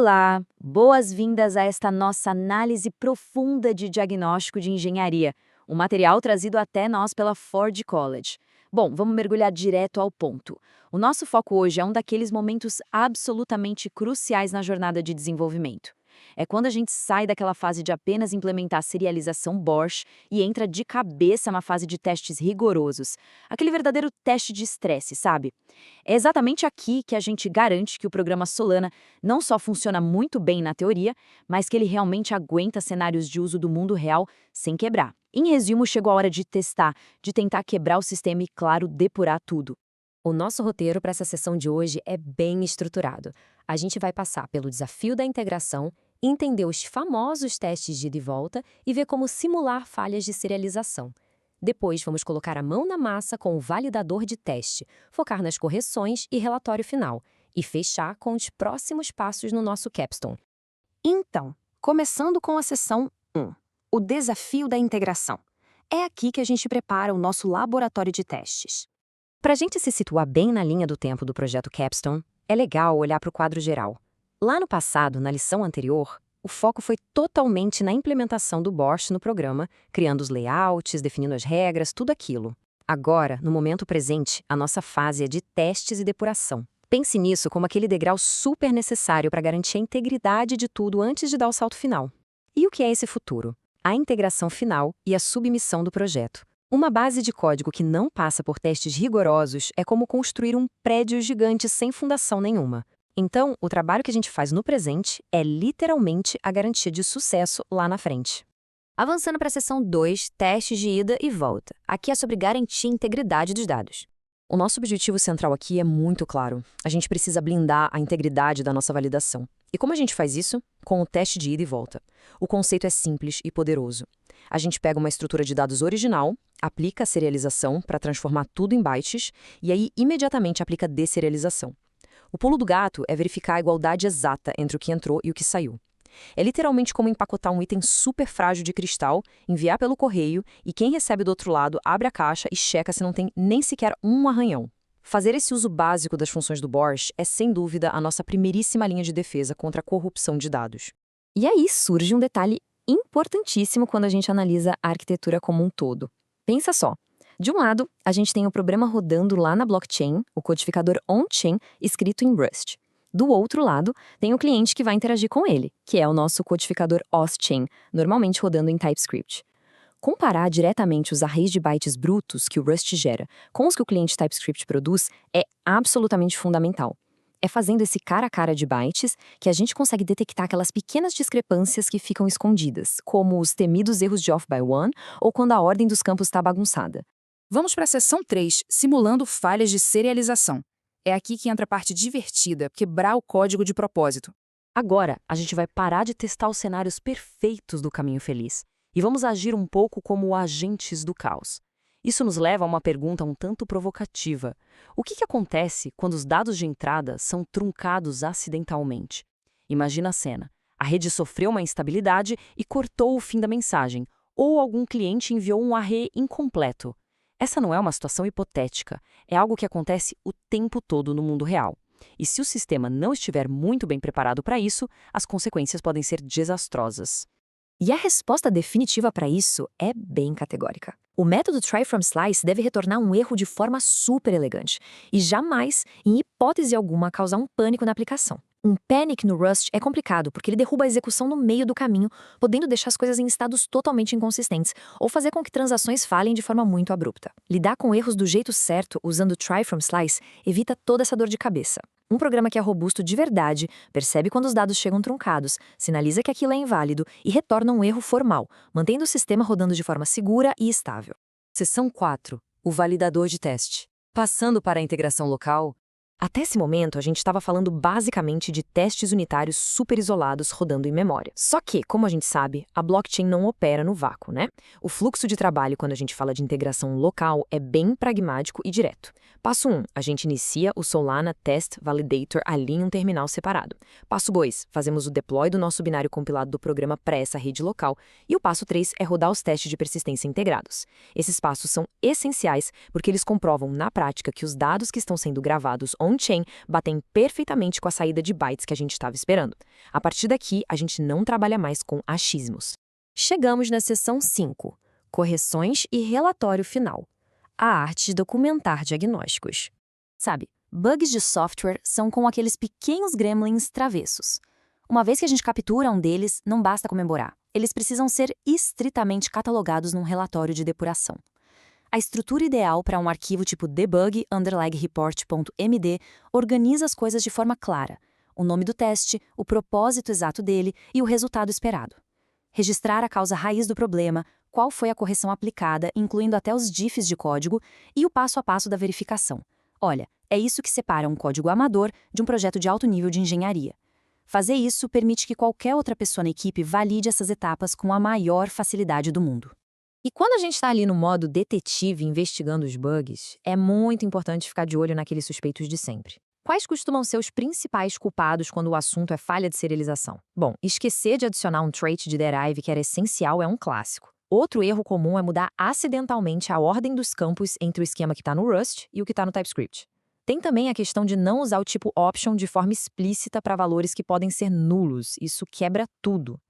Olá, boas-vindas a esta nossa análise profunda de diagnóstico de engenharia, um material trazido até nós pela Ford College. Bom, vamos mergulhar direto ao ponto. O nosso foco hoje é um daqueles momentos absolutamente cruciais na jornada de desenvolvimento. É quando a gente sai daquela fase de apenas implementar a serialização Bosch e entra de cabeça na fase de testes rigorosos, aquele verdadeiro teste de estresse, sabe? É exatamente aqui que a gente garante que o programa Solana não só funciona muito bem na teoria, mas que ele realmente aguenta cenários de uso do mundo real sem quebrar. Em resumo, chegou a hora de testar, de tentar quebrar o sistema e, claro, depurar tudo. O nosso roteiro para essa sessão de hoje é bem estruturado. A gente vai passar pelo desafio da integração, entender os famosos testes de ida e volta e ver como simular falhas de serialização. Depois, vamos colocar a mão na massa com o validador de teste, focar nas correções e relatório final, e fechar com os próximos passos no nosso capstone. Então, começando com a sessão 1, o desafio da integração. É aqui que a gente prepara o nosso laboratório de testes. Para a gente se situar bem na linha do tempo do projeto Capstone, é legal olhar para o quadro geral. Lá no passado, na lição anterior, o foco foi totalmente na implementação do Bosch no programa, criando os layouts, definindo as regras, tudo aquilo. Agora, no momento presente, a nossa fase é de testes e depuração. Pense nisso como aquele degrau super necessário para garantir a integridade de tudo antes de dar o salto final. E o que é esse futuro? A integração final e a submissão do projeto. Uma base de código que não passa por testes rigorosos é como construir um prédio gigante sem fundação nenhuma. Então, o trabalho que a gente faz no presente é literalmente a garantia de sucesso lá na frente. Avançando para a seção 2, testes de ida e volta. Aqui é sobre garantir a integridade dos dados. O nosso objetivo central aqui é muito claro. A gente precisa blindar a integridade da nossa validação. E como a gente faz isso? Com o teste de ida e volta. O conceito é simples e poderoso. A gente pega uma estrutura de dados original, aplica a serialização para transformar tudo em bytes e aí imediatamente aplica a desserialização. O pulo do gato é verificar a igualdade exata entre o que entrou e o que saiu. É literalmente como empacotar um item super frágil de cristal, enviar pelo correio e quem recebe do outro lado abre a caixa e checa se não tem nem sequer um arranhão. Fazer esse uso básico das funções do Bosch é, sem dúvida, a nossa primeiríssima linha de defesa contra a corrupção de dados. E aí surge um detalhe importantíssimo quando a gente analisa a arquitetura como um todo. Pensa só. De um lado, a gente tem o programa rodando lá na blockchain, o codificador on-chain, escrito em Rust. Do outro lado, tem o cliente que vai interagir com ele, que é o nosso codificador off-chain, normalmente rodando em TypeScript. Comparar diretamente os arrays de bytes brutos que o Rust gera com os que o cliente TypeScript produz é absolutamente fundamental. É fazendo esse cara a cara de bytes que a gente consegue detectar aquelas pequenas discrepâncias que ficam escondidas, como os temidos erros de off by one ou quando a ordem dos campos está bagunçada. Vamos para a seção 3, simulando falhas de serialização. É aqui que entra a parte divertida, quebrar o código de propósito. Agora, a gente vai parar de testar os cenários perfeitos do caminho feliz e vamos agir um pouco como agentes do caos. Isso nos leva a uma pergunta um tanto provocativa. O que acontece quando os dados de entrada são truncados acidentalmente? Imagina a cena. A rede sofreu uma instabilidade e cortou o fim da mensagem, ou algum cliente enviou um array incompleto. Essa não é uma situação hipotética, é algo que acontece o tempo todo no mundo real. E se o sistema não estiver muito bem preparado para isso, as consequências podem ser desastrosas. E a resposta definitiva para isso é bem categórica. O método Try from Slice deve retornar um erro de forma super elegante e jamais, em hipótese alguma, causar um pânico na aplicação. Um panic no Rust é complicado porque ele derruba a execução no meio do caminho, podendo deixar as coisas em estados totalmente inconsistentes ou fazer com que transações falhem de forma muito abrupta. Lidar com erros do jeito certo, usando Try from Slice, evita toda essa dor de cabeça. Um programa que é robusto de verdade percebe quando os dados chegam truncados, sinaliza que aquilo é inválido e retorna um erro formal, mantendo o sistema rodando de forma segura e estável. Seção 4. O validador de teste. Passando para a integração local. Até esse momento, a gente estava falando basicamente de testes unitários super isolados rodando em memória. Só que, como a gente sabe, a blockchain não opera no vácuo, né? O fluxo de trabalho quando a gente fala de integração local é bem pragmático e direto. Passo 1, a gente inicia o Solana Test Validator ali em um terminal separado. Passo 2, fazemos o deploy do nosso binário compilado do programa para essa rede local. E o passo 3 é rodar os testes de persistência integrados. Esses passos são essenciais porque eles comprovam na prática que os dados que estão sendo gravados on-chain batem perfeitamente com a saída de bytes que a gente estava esperando. A partir daqui, a gente não trabalha mais com achismos. Chegamos na seção 5, correções e relatório final. A arte de documentar diagnósticos. Sabe, bugs de software são como aqueles pequenos gremlins travessos. Uma vez que a gente captura um deles, não basta comemorar. Eles precisam ser estritamente catalogados num relatório de depuração. A estrutura ideal para um arquivo tipo debug_report.md organiza as coisas de forma clara: o nome do teste, o propósito exato dele e o resultado esperado. Registrar a causa raiz do problema, qual foi a correção aplicada, incluindo até os diffs de código, e o passo a passo da verificação. Olha, é isso que separa um código amador de um projeto de alto nível de engenharia. Fazer isso permite que qualquer outra pessoa na equipe valide essas etapas com a maior facilidade do mundo. E quando a gente está ali no modo detetive investigando os bugs, é muito importante ficar de olho naqueles suspeitos de sempre. Quais costumam ser os principais culpados quando o assunto é falha de serialização? Bom, esquecer de adicionar um trait de derive que era essencial é um clássico. Outro erro comum é mudar acidentalmente a ordem dos campos entre o esquema que está no Rust e o que está no TypeScript. Tem também a questão de não usar o tipo option de forma explícita para valores que podem ser nulos. Isso quebra tudo.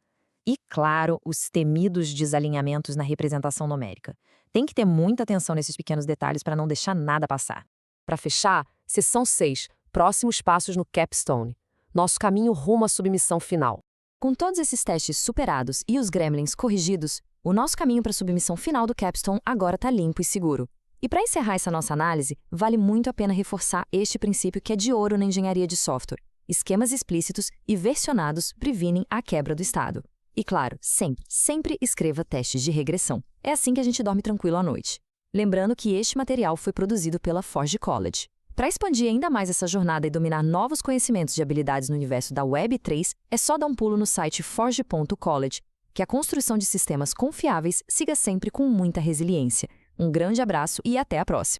E, claro, os temidos desalinhamentos na representação numérica. Tem que ter muita atenção nesses pequenos detalhes para não deixar nada passar. Para fechar, seção 6, próximos passos no Capstone. Nosso caminho rumo à submissão final. Com todos esses testes superados e os gremlins corrigidos, o nosso caminho para a submissão final do Capstone agora está limpo e seguro. E para encerrar essa nossa análise, vale muito a pena reforçar este princípio que é de ouro na engenharia de software. Esquemas explícitos e versionados previnem a quebra do estado. E claro, sempre escreva testes de regressão. É assim que a gente dorme tranquilo à noite. Lembrando que este material foi produzido pela Forge College. Para expandir ainda mais essa jornada e dominar novos conhecimentos de habilidades no universo da Web3, é só dar um pulo no site forge.college, que a construção de sistemas confiáveis siga sempre com muita resiliência. Um grande abraço e até a próxima!